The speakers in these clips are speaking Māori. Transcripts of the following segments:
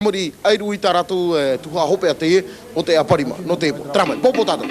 Muri ai rui taratu tuha hope a te o te aparima no te po. Tramai, popo tata.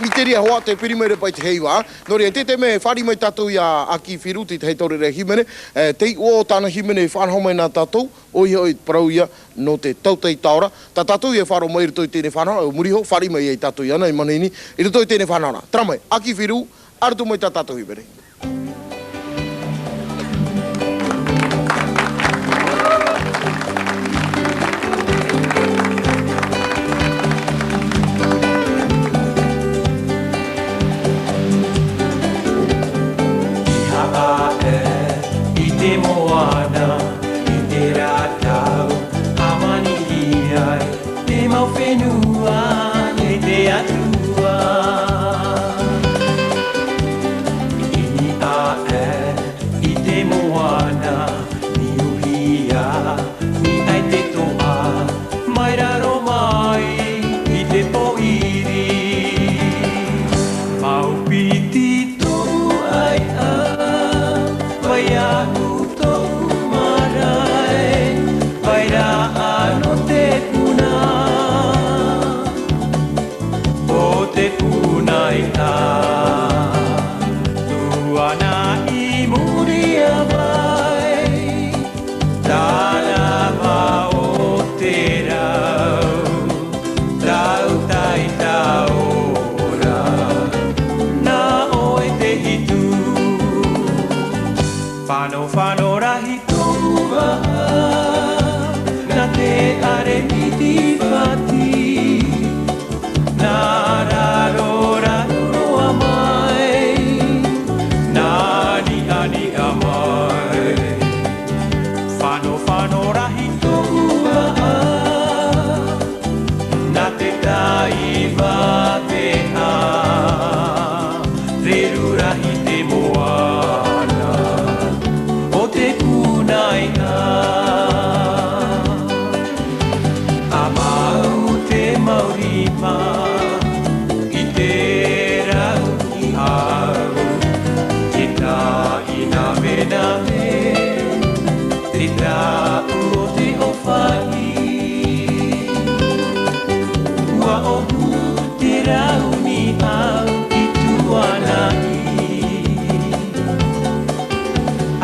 Miteria hoa te pirimere pai te heiwa. Nori e te me whari mai tatou ia aki whiruti te hei torere himene. Tei o tāna himene whanhau mai nā tatou. Oi hoi parau ia no te tautei taora. Ta tatou ia wharo mai rito i tēne whanau. Muriho whari mai ei tatou ia nei manini. I rito i tēne whanau. Tramai, aki whiru, aratu mai tā tatou himene. I te moana, I te o te owhai. Ua ohu te rauni au i tuanai.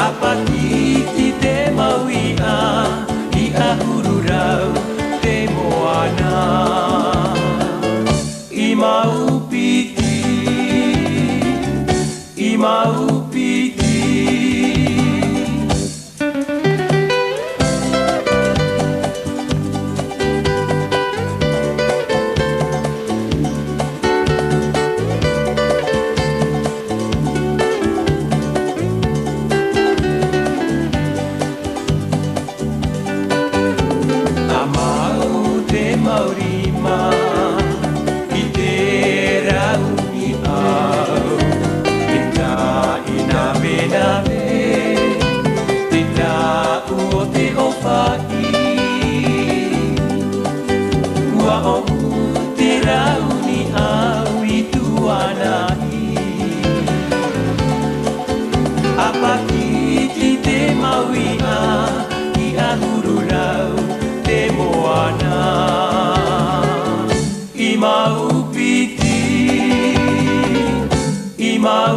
Apatiti te mauia i ahuru rau te moana. I maupiti, i maupiti. Maurima i te rauni au te tā i nā me te tā o te owhai. Ua ohu te rauni au i tuanai. Apakiti te mauia i ahuru rau te moana. I maupiti, i maupiti.